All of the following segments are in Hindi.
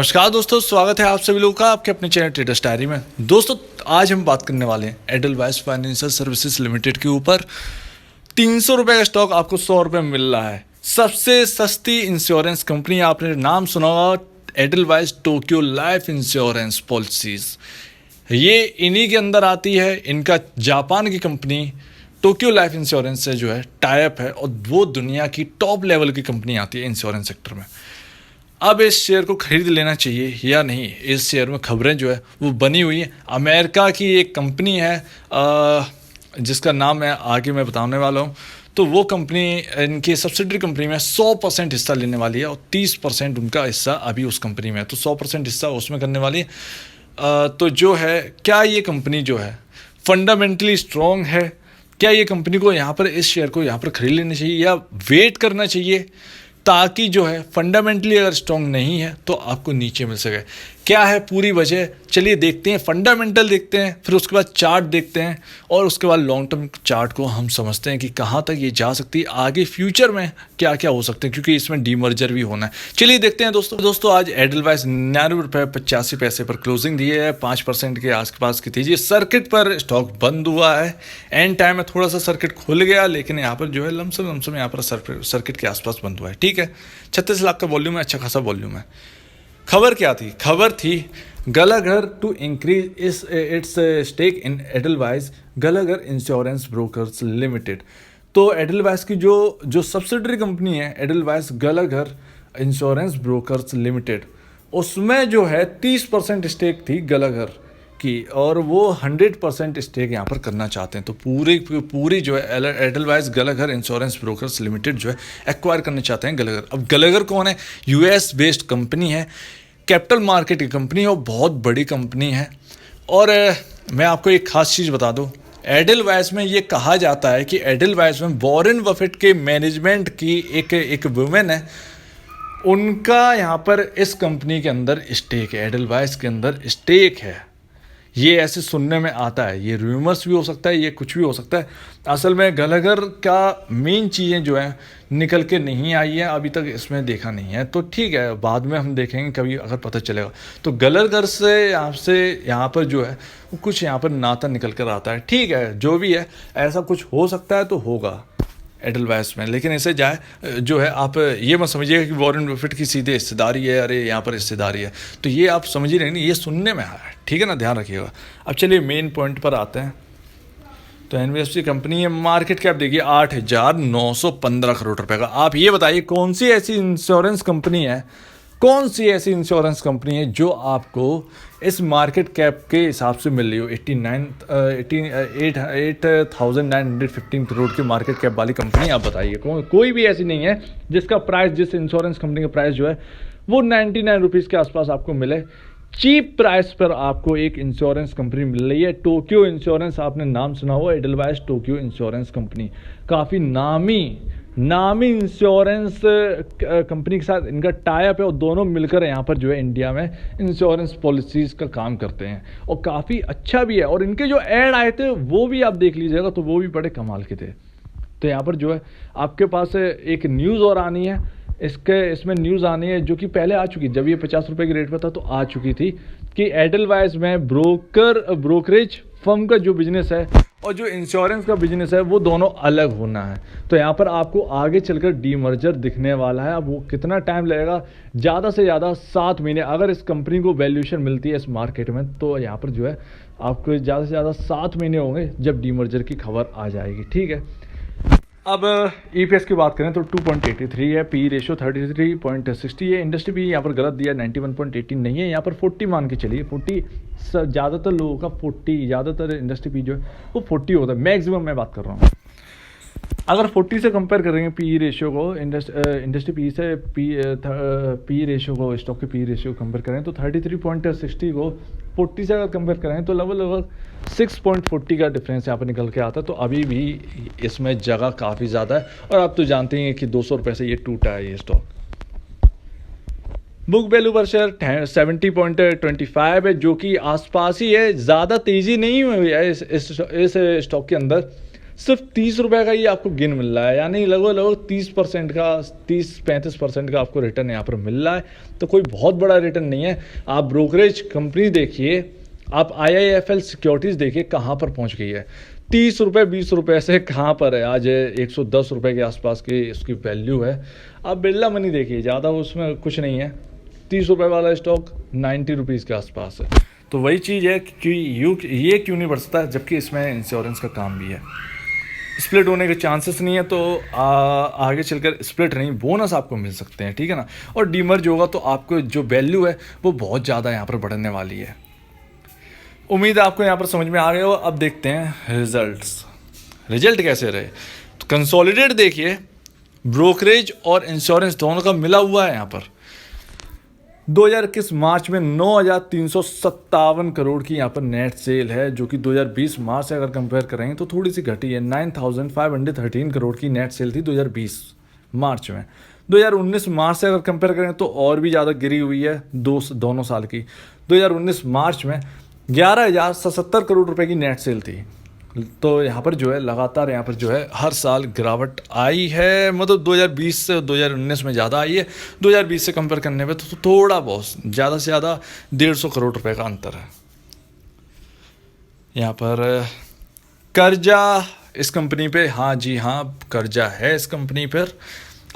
नमस्कार दोस्तों, स्वागत है आप सभी लोगों का आपके अपने चैनल ट्रेडर्स डायरी में। दोस्तों, आज हम बात करने वाले हैं एडलवाइस फाइनेंशियल सर्विसेज लिमिटेड के ऊपर। 300 रुपये का स्टॉक आपको 100 रुपये में मिल रहा है। सबसे सस्ती इंश्योरेंस कंपनी, आपने नाम सुना होगा, Edelweiss Tokyo life insurance policies. ये इन्हीं के अंदर आती है। इनका जापान की कंपनी टोक्यो लाइफ इंश्योरेंस से जो है टाई अप है और वो दुनिया की टॉप लेवल की कंपनी आती है इंश्योरेंस सेक्टर में। अब इस शेयर को खरीद लेना चाहिए या नहीं, इस शेयर में खबरें जो है वो बनी हुई है। अमेरिका की एक कंपनी है जिसका नाम मैं बताने वाला हूँ। तो वो कंपनी इनकी सब्सिडरी कंपनी में 100% हिस्सा लेने वाली है और 30% उनका हिस्सा अभी उस कंपनी में है। तो 100% हिस्सा उसमें करने वाली है। तो जो है, क्या ये कंपनी जो है फंडामेंटली स्ट्रॉन्ग है? क्या ये कंपनी को यहाँ पर, इस शेयर को यहाँ पर खरीद लेना चाहिए या वेट करना चाहिए, ताकि जो है फंडामेंटली अगर स्ट्रॉन्ग नहीं है तो आपको नीचे मिल सके? क्या है पूरी वजह, चलिए देखते हैं। फंडामेंटल देखते हैं, फिर उसके बाद चार्ट देखते हैं और उसके बाद लॉन्ग टर्म चार्ट को हम समझते हैं कि कहाँ तक ये जा सकती है, आगे फ्यूचर में क्या क्या हो सकते हैं, क्योंकि इसमें डीमर्जर भी होना है। चलिए देखते हैं दोस्तों आज एडलवाइस 99.85 पर क्लोजिंग दी है। 5% के आसपास की थी। सर्किट पर स्टॉक बंद हुआ है। एंड टाइम में थोड़ा सा सर्किट खुल गया, लेकिन यहाँ पर जो है लमसम यहाँ पर सर्किट के आसपास बंद हुआ है। ठीक है, 36 लाख का वॉल्यूम है, अच्छा खासा वॉल्यूम है। खबर क्या थी? खबर थी Gallagher to increase its stake in Edelweiss Gallagher Insurance Brokers Limited. तो एडलवाइस की जो सब्सिडरी कंपनी है Edelweiss Gallagher Insurance Brokers Limited, उसमें जो है 30% स्टेक थी गलाघर की और वो 100% स्टेक यहाँ पर करना चाहते हैं। तो पूरी जो है Edelweiss Gallagher Insurance Brokers limited जो है एक्वायर करना चाहते हैं गलाघर। अब गलाघर कौन है? यूएस बेस्ड कंपनी है, कैपिटल मार्केट की कंपनी है और बहुत बड़ी कंपनी है। और मैं आपको एक खास चीज़ बता दूं, एडलवाइस में ये कहा जाता है कि एडलवाइस में वॉरेन बफेट के मैनेजमेंट की एक वुमेन है, उनका यहाँ पर इस कंपनी के अंदर स्टेक है, एडलवाइस के अंदर स्टेक है। ये ऐसे सुनने में आता है, ये रूमर्स भी हो सकता है, ये कुछ भी हो सकता है। असल में गलाघर का मेन चीज़ें जो है निकल के नहीं आई है अभी तक, इसमें देखा नहीं है। तो ठीक है, बाद में हम देखेंगे कभी अगर पता चलेगा। तो गलाघर से यहाँ पर जो है कुछ यहाँ पर नाता निकल कर आता है। ठीक है, जो भी है ऐसा कुछ हो सकता है तो होगा एडलवाइस में, लेकिन ऐसे जो है आप ये मत समझिएगा कि वॉरेन बफेट की सीधे हिस्सेदारी है, अरे यहाँ पर हिस्सेदारी है, तो ये आप समझ ही नहीं, ये सुनने में आया है। ठीक है ना, ध्यान रखिएगा। अब चलिए मेन पॉइंट पर आते हैं। तो एनबीएफसी कंपनी है, मार्केट कैप देखिए 8,915 करोड़ रुपए का। आप ये बताइए कौन सी ऐसी इंश्योरेंस कंपनी है जो आपको इस मार्केट कैप के हिसाब से मिल रही हो? 8,915 करोड़ की मार्केट कैप वाली कंपनी आप बताइए। कोई भी ऐसी नहीं है जिसका प्राइस, जिस इंश्योरेंस कंपनी का प्राइस जो है वो 99 रुपीज़ के आसपास आपको मिले। चीप प्राइस पर आपको एक इंश्योरेंस कंपनी मिल रही है, टोक्यो इंश्योरेंस। आपने नाम सुना हुआ, एडलवाइस टोक्यो इंश्योरेंस कंपनी, काफ़ी नामी इंश्योरेंस कंपनी के साथ इनका टाई अप है और दोनों मिलकर यहाँ पर जो है इंडिया में इंश्योरेंस पॉलिसीज़ का काम करते हैं और काफ़ी अच्छा भी है। और इनके जो ऐड आए थे वो भी आप देख लीजिएगा, तो वो भी बड़े कमाल के थे। तो यहाँ पर जो है आपके पास एक न्यूज़ और आनी है, इसमें न्यूज़ आनी है जो कि पहले आ चुकी, जब ये 50 रुपये की रेट पर था तो आ चुकी थी, कि एडलवाइस में ब्रोकरेज फर्म का जो बिजनेस है और जो इंश्योरेंस का बिजनेस है वो दोनों अलग होना है। तो यहाँ पर आपको आगे चलकर डीमर्जर दिखने वाला है। अब वो कितना टाइम लगेगा? ज़्यादा से ज़्यादा 7 महीने। अगर इस कंपनी को वैल्यूएशन मिलती है इस मार्केट में तो यहाँ पर जो है आपको ज़्यादा से ज़्यादा 7 महीने होंगे जब डीमर्जर की खबर आ जाएगी। ठीक है, अब ईपीएस की बात करें तो 2.83 है, पी रेशियो 33.60 है। इंडस्ट्री भी यहाँ पर गलत दिया, 91.18 नहीं है, यहाँ पर 40 मान के चलिए। 40 ज़्यादातर लोगों का 40, ज़्यादातर इंडस्ट्री पी जो है वो 40 होता है, मैक्सिमम मैं बात कर रहा हूँ। अगर 40 से कंपेयर करेंगे पी रेशियो को, इंडस्ट्री पी से पी रेशियो को, स्टॉक के पी रेशियो कंपेयर करें तो 33.60 को 40 से अगर कंपेयर करें तो लगभग 6.40 का डिफरेंस यहाँ पर निकल के आता है। तो अभी भी इसमें जगह काफ़ी ज़्यादा है और आप तो जानते हैं कि 200 रुपये से ये टूटा है ये स्टॉक। बुक वैल्यू पर शेयर 70.25 है, जो कि आसपास ही है, ज़्यादा तेज़ी नहीं हुई है इस स्टॉक के अंदर। सिर्फ 30 रुपये का ही आपको गेन मिल रहा है, यानी लगभग लगभग 30% का 30-35% का आपको रिटर्न यहाँ पर मिल रहा है। तो कोई बहुत बड़ा रिटर्न नहीं है। आप ब्रोकरेज कंपनी देखिए, आप IIFL सिक्योरिटीज़ देखिए कहाँ पर पहुँच गई है। 30 रुपये 20 रुपये से कहाँ पर है, आज 110 रुपये के आसपास की उसकी वैल्यू है। आप बिरला मनी देखिए, ज़्यादा उसमें कुछ नहीं है, 30 रुपये वाला स्टॉक 90 रुपीज़ के आसपास है। तो वही चीज़ है कि ये क्यों नहीं बढ़ सकता, जबकि इसमें इंश्योरेंस का काम भी है। स्प्लिट होने के चांसेस नहीं है, तो आगे चलकर स्प्लिट नहीं, बोनस आपको मिल सकते हैं, ठीक है ना। और डीमर्ज होगा तो आपको जो वैल्यू है वो बहुत ज़्यादा यहाँ पर बढ़ने वाली है। उम्मीद है आपको यहाँ पर समझ में आ गया हो। अब देखते हैं रिजल्ट कैसे रहे। तो कंसोलिडेट देखिए, ब्रोकरेज और इंश्योरेंस दोनों का मिला हुआ है यहाँ पर। 2021 मार्च में 9,357 करोड़ की यहाँ पर नेट सेल है, जो कि 2020 मार्च से अगर कंपेयर करेंगे तो थोड़ी सी घटी है। 9,513 करोड़ की नेट सेल थी 2020 मार्च में। 2019 मार्च से अगर कंपेयर करें तो और भी ज़्यादा गिरी हुई है दोनों साल की। 2019 मार्च में 11,077 करोड़ रुपए की नेट सेल थी। तो यहाँ पर जो है लगातार यहाँ पर जो है हर साल गिरावट आई है, मतलब 2020 से 2019 में ज़्यादा आई है। 2020 से कंपेयर करने पे तो थोड़ा बहुत ज़्यादा से ज़्यादा 150 करोड़ रुपए का अंतर है। यहाँ पर कर्जा इस कंपनी पे, हाँ जी हाँ, कर्जा है इस कंपनी पर,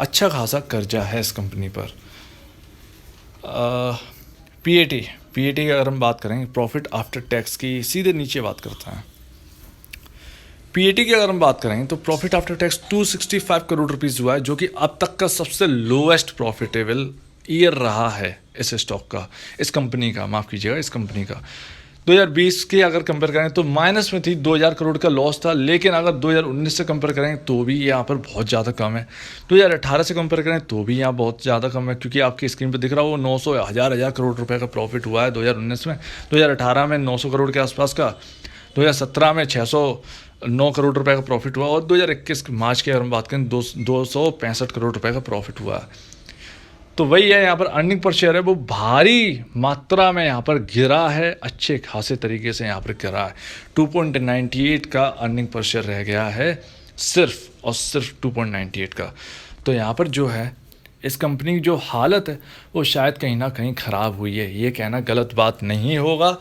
अच्छा खासा कर्जा है इस कंपनी पर। PAT की अगर हम बात करें, प्रॉफिट आफ्टर टैक्स की सीधे नीचे बात करते हैं। PAT की अगर हम बात करें तो profit after tax 265 crore rupees हुआ है, जो कि अब तक का सबसे लोएस्ट प्रॉफिटेबल ईयर रहा है इस स्टॉक का, इस कंपनी का, माफ़ कीजिएगा, इस कंपनी का। 2020 की अगर कंपेयर करें तो माइनस में थी, 2000 करोड़ का लॉस था। लेकिन अगर 2019 से कंपेयर करें तो भी यहाँ पर बहुत ज़्यादा कम है। 2018 से कंपेयर करें तो भी यहाँ बहुत ज़्यादा कम है, क्योंकि आपकी स्क्रीन पर दिख रहा हो 900 हज़ार करोड़ रुपए का प्रॉफिट हुआ है 2019 में। 2018 में 900 करोड़ के आसपास का, 2017 में 609 करोड़ रुपए का प्रॉफिट हुआ, और 2021 मार्च की अगर हम बात करें 265 करोड़ रुपए का प्रॉफिट हुआ है। तो वही है, यहाँ पर अर्निंग पर शेयर है वो भारी मात्रा में यहाँ पर गिरा है, अच्छे खासे तरीके से यहाँ पर गिरा है। 2.98 का अर्निंग पर शेयर रह गया है सिर्फ और सिर्फ 2.98 का। तो यहाँ पर जो है इस कंपनी की जो हालत है वो शायद कहीं ना कहीं ख़राब हुई है, ये कहना गलत बात नहीं होगा।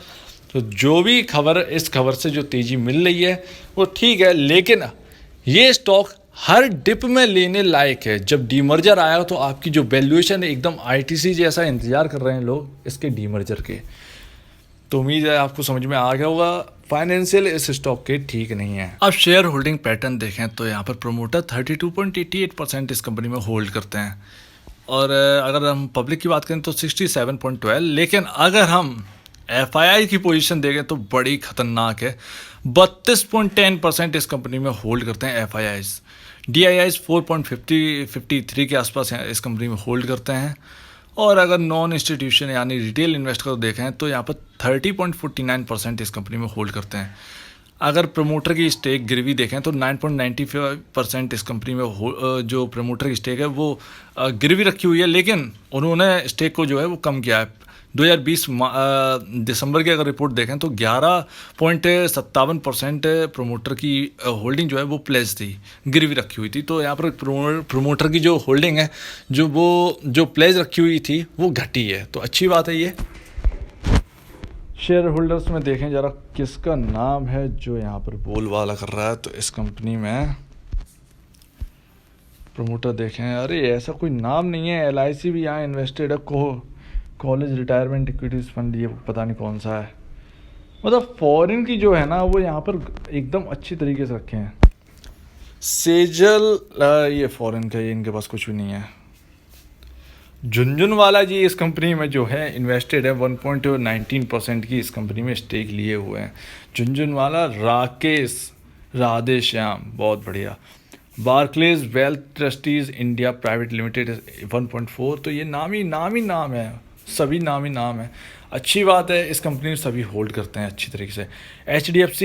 तो जो भी खबर, इस खबर से जो तेज़ी मिल रही है वो ठीक है, लेकिन ये स्टॉक हर डिप में लेने लायक है। जब डीमर्जर आया तो आपकी जो वैल्यूएशन है एकदम ITC जैसा इंतज़ार कर रहे हैं लोग इसके डीमर्जर के। तो उम्मीद है आपको समझ में आ गया होगा, फाइनेंशियल इस स्टॉक के ठीक नहीं है। अब शेयर होल्डिंग पैटर्न देखें तो यहाँ पर प्रोमोटर 32.88% इस कंपनी में होल्ड करते हैं, और अगर हम पब्लिक की बात करें तो 67.12। लेकिन अगर हम FII की पोजीशन देखें तो बड़ी खतरनाक है, 32.10% इस कंपनी में होल्ड करते हैं FIIs। DIIs 4.53 के आसपास इस कंपनी में होल्ड करते हैं। और अगर नॉन इंस्टीट्यूशन यानी रिटेल इन्वेस्टर को देखें तो यहाँ पर 30.49% इस कंपनी में होल्ड करते हैं। अगर प्रमोटर की स्टेक गिरवी देखें तो 9.95% इस कंपनी में जो प्रमोटर की स्टेक है वो गिरवी रखी हुई है, लेकिन उन्होंने स्टेक को जो है वो कम किया है। 2020 दिसंबर की अगर रिपोर्ट देखें तो 11.57% प्रमोटर की होल्डिंग जो है वो प्लेस थी, गिरवी रखी हुई थी। तो यहाँ पर प्रमोटर की जो होल्डिंग है जो प्लेस रखी हुई थी वो घटी है, तो अच्छी बात है ये। शेयर होल्डर्स में देखें ज़रा किसका नाम है जो यहाँ पर बोलबाला कर रहा है। तो इस कंपनी में प्रमोटर देखें, अरे ऐसा कोई नाम नहीं है। LIC भी यहाँ इन्वेस्टेड है, कॉलेज रिटायरमेंट इक्विटीज़ फंड, ये पता नहीं कौन सा है। मतलब फॉरेन की जो है ना वो यहाँ पर एकदम अच्छी तरीके से रखे हैं। सेजल ये फॉरेन का, ये इनके पास कुछ भी नहीं है। झुनझुनवाला जी इस कंपनी में जो है इन्वेस्टेड है, 1.19% की इस कंपनी में स्टेक लिए हुए हैं। झुनझुनवाला, राकेश राधे श्याम, बहुत बढ़िया। Barclays wealth trustees India private limited 1.4। तो ये नाम ही नाम है, सभी नाम ही नाम है। अच्छी बात है, इस कंपनी में सभी होल्ड करते हैं अच्छी तरीके से। HDFC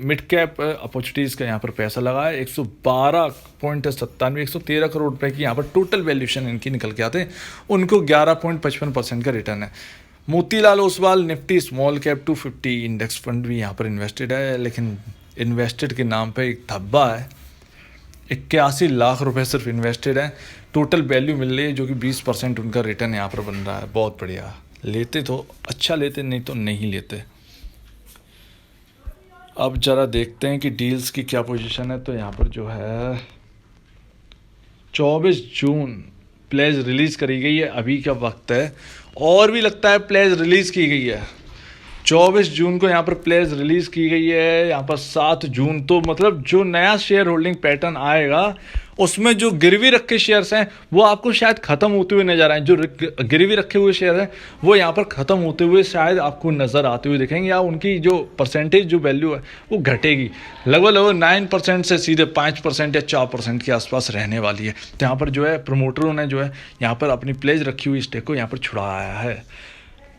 मिड कैप अपॉर्चुनिटीज़ का यहाँ पर पैसा लगा है 112.97, 113 करोड़ रुपए की यहाँ पर टोटल वैल्यूशन इनकी निकल के आते हैं। उनको 11.55% का रिटर्न है। Motilal Oswal Nifty small cap 250 index fund भी यहाँ पर इन्वेस्टेड है, लेकिन इन्वेस्टेड के नाम पे एक धब्बा है। 81 लाख रुपए सिर्फ इन्वेस्टेड है, टोटल वैल्यू मिल रही है जो कि 20% उनका रिटर्न यहाँ पर बन रहा है। बहुत बढ़िया, लेते तो अच्छा लेते, नहीं तो नहीं लेते। अब ज़रा देखते हैं कि डील्स की क्या पोजीशन है। तो यहाँ पर जो है 24 जून प्लेज रिलीज़ करी गई है, अभी का वक्त है, और भी लगता है प्लेज रिलीज़ की गई है। 24 जून को यहाँ पर प्लेज रिलीज़ की गई है। यहाँ पर 7 जून, तो मतलब जो नया शेयर होल्डिंग पैटर्न आएगा उसमें जो गिरवी रखे शेयर्स हैं वो आपको शायद ख़त्म होते हुए नज़र आए। जो गिरवी रखे हुए शेयर हैं वो यहाँ पर ख़त्म होते हुए शायद आपको नज़र आते हुए दिखेंगे, या उनकी जो परसेंटेज जो वैल्यू है वो घटेगी, लगभग 9% से सीधे 5% या 4% के आसपास रहने वाली है। तो यहाँ पर जो है प्रमोटरों ने जो है यहाँ पर अपनी प्लेज रखी हुई स्टेक को यहाँ पर छुड़ाया है।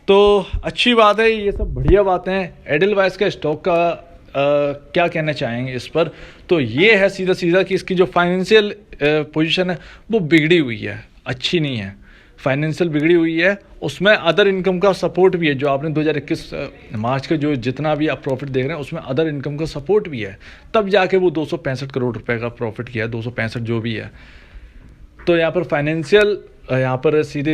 तो अच्छी बात है, ये सब बढ़िया बातें हैं। एडलवाइस का स्टॉक का क्या कहना चाहेंगे इस पर? तो ये है सीधा सीधा कि इसकी जो फाइनेंशियल पोजीशन है वो बिगड़ी हुई है, अच्छी नहीं है। फाइनेंशियल बिगड़ी हुई है, उसमें अदर इनकम का सपोर्ट भी है। जो आपने 2021 मार्च का जो जितना भी आप प्रॉफिट देख रहे हैं उसमें अदर इनकम का सपोर्ट भी है, तब जाके वो 265 करोड़ रुपए का प्रॉफिट किया है, 265 जो भी है। तो यहाँ पर फाइनेंशियल यहाँ पर सीधे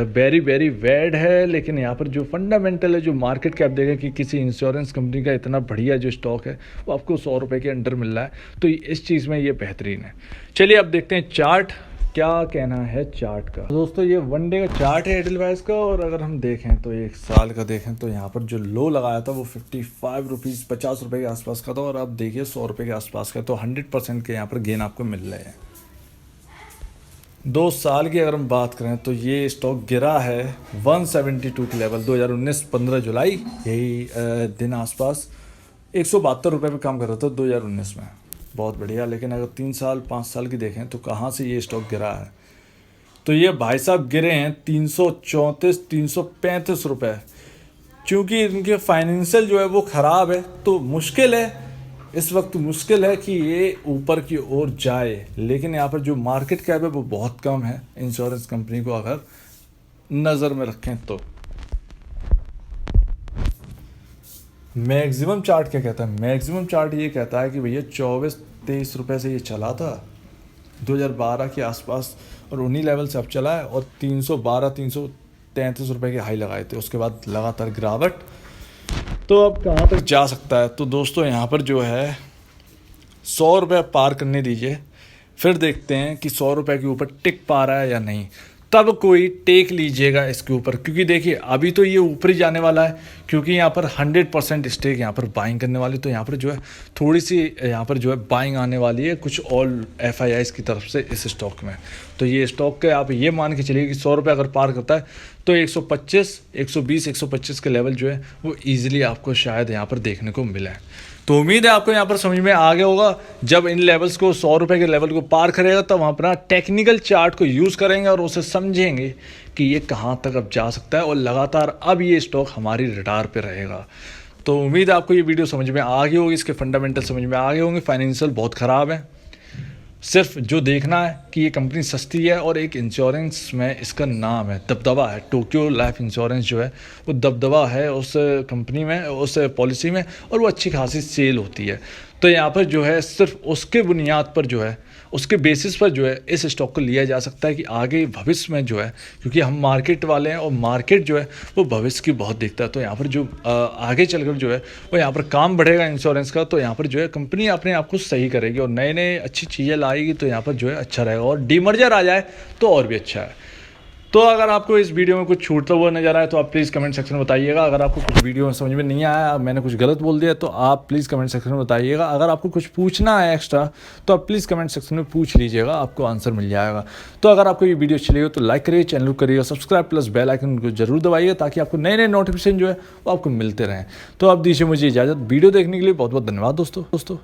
वेरी वेरी बैड है। लेकिन यहाँ पर जो फंडामेंटल है, जो मार्केट कैप देखें कि किसी इंश्योरेंस कंपनी का इतना बढ़िया जो स्टॉक है वो आपको 100 रुपये के अंडर मिल रहा है, तो इस चीज़ में ये बेहतरीन है। चलिए अब देखते हैं चार्ट, क्या कहना है चार्ट का। दोस्तों ये वन डे का चार्ट है एडलवाइस का, और अगर हम देखें तो 1 साल का देखें तो यहाँ पर जो लो लगाया था वो 55 रुपीज़ 50 रुपये के आसपास का था, और अब देखिए 100 रुपये के आसपास का। तो 100% के यहाँ पर गेन आपको मिल रहे हैं। 2 साल की अगर हम बात करें तो ये स्टॉक गिरा है 172 के लेवल, 2019 15 जुलाई यही दिन आसपास 172 रुपये पे काम कर रहा था 2019 में। बहुत बढ़िया। लेकिन अगर 3 साल 5 साल की देखें तो कहाँ से ये स्टॉक गिरा है, तो ये भाई साहब गिरे हैं 334 335 रुपये। चूँकि इनके फाइनेंशियल जो है वो ख़राब है, तो मुश्किल है, इस वक्त मुश्किल है कि ये ऊपर की ओर जाए। लेकिन यहाँ पर जो मार्केट कैप है वो बहुत कम है इंश्योरेंस कंपनी को अगर नज़र में रखें तो। मैक्सिमम चार्ट क्या कहता है? मैक्सिमम चार्ट ये कहता है कि भैया 24-23 रुपये से ये चला था 2012 के आसपास, और उन्हीं लेवल से अब चला है, और 333 रुपये के हाई लगाए थे, उसके बाद लगातार गिरावट। तो अब कहाँ तक जा सकता है? तो दोस्तों यहाँ पर जो है 100 रुपये पार करने दीजिए, फिर देखते हैं कि 100 रुपये के ऊपर टिक पा रहा है या नहीं, तब कोई टेक लीजिएगा इसके ऊपर। क्योंकि देखिए अभी तो ये ऊपर ही जाने वाला है, क्योंकि यहाँ पर 100% स्टेक यहाँ पर बाइंग करने वाली, तो यहाँ पर जो है थोड़ी सी यहाँ पर जो है बाइंग आने वाली है कुछ ऑल FIIs की तरफ से इस स्टॉक में। तो ये स्टॉक के आप ये मान के चलिए कि 100 रुपये अगर पार करता है तो 125, 120, 125 के लेवल जो है वो ईजिली आपको शायद यहाँ पर देखने को मिला है। तो उम्मीद है आपको यहाँ पर समझ में आ गया होगा। जब इन लेवल्स को 100 रुपये के लेवल को पार करेगा तब हम अपना टेक्निकल चार्ट को यूज़ करेंगे और उसे समझेंगे कि ये कहाँ तक अब जा सकता है, और लगातार अब ये स्टॉक हमारी रडार पे रहेगा। तो उम्मीद है आपको ये वीडियो समझ में आ गई होगी, इसके फंडामेंटल समझ में आ गए होंगे। फाइनेंशियल बहुत ख़राब है, सिर्फ जो देखना है कि ये कंपनी सस्ती है, और एक इंश्योरेंस में इसका नाम है, दबदबा है। टोक्यो लाइफ इंश्योरेंस जो है वो दबदबा है उस कंपनी में, उस पॉलिसी में, और वो अच्छी खासी सेल होती है। तो यहाँ पर जो है सिर्फ उसके बुनियाद पर जो है, उसके बेसिस पर जो है इस स्टॉक को लिया जा सकता है कि आगे भविष्य में जो है, क्योंकि हम मार्केट वाले हैं और मार्केट जो है वो भविष्य की बहुत देखता है। तो यहाँ पर जो आगे चलकर जो है वो यहाँ पर काम बढ़ेगा इंश्योरेंस का, तो यहाँ पर जो है कंपनी अपने आप को सही करेगी और नए नए अच्छी चीज़ें लाएगी, तो यहाँ पर जो है अच्छा रहेगा। और डीमर्जर आ जाए तो और भी अच्छा है। तो अगर आपको इस वीडियो में कुछ छूटता हुआ नजर आए तो आप प्लीज़ कमेंट सेक्शन में बताइएगा। अगर आपको कुछ वीडियो में समझ में नहीं आया, मैंने कुछ गलत बोल दिया, तो आप प्लीज़ कमेंट सेक्शन में बताइएगा। अगर आपको कुछ पूछना है एक्स्ट्रा तो आप प्लीज़ कमेंट सेक्शन में पूछ लीजिएगा, आपको आंसर मिल जाएगा। तो अगर आपको ये वीडियो अच्छी लगी हो तो लाइक करिए, चैनल को करिएगा सब्सक्राइब, प्लस बेल आइकन को जरूर दबाइए ताकि आपको नए नए नोटिफिकेशन जो है वो आपको मिलते रहें। तो अब दीजिए मुझे इजाज़त। वीडियो देखने के लिए बहुत बहुत धन्यवाद दोस्तों।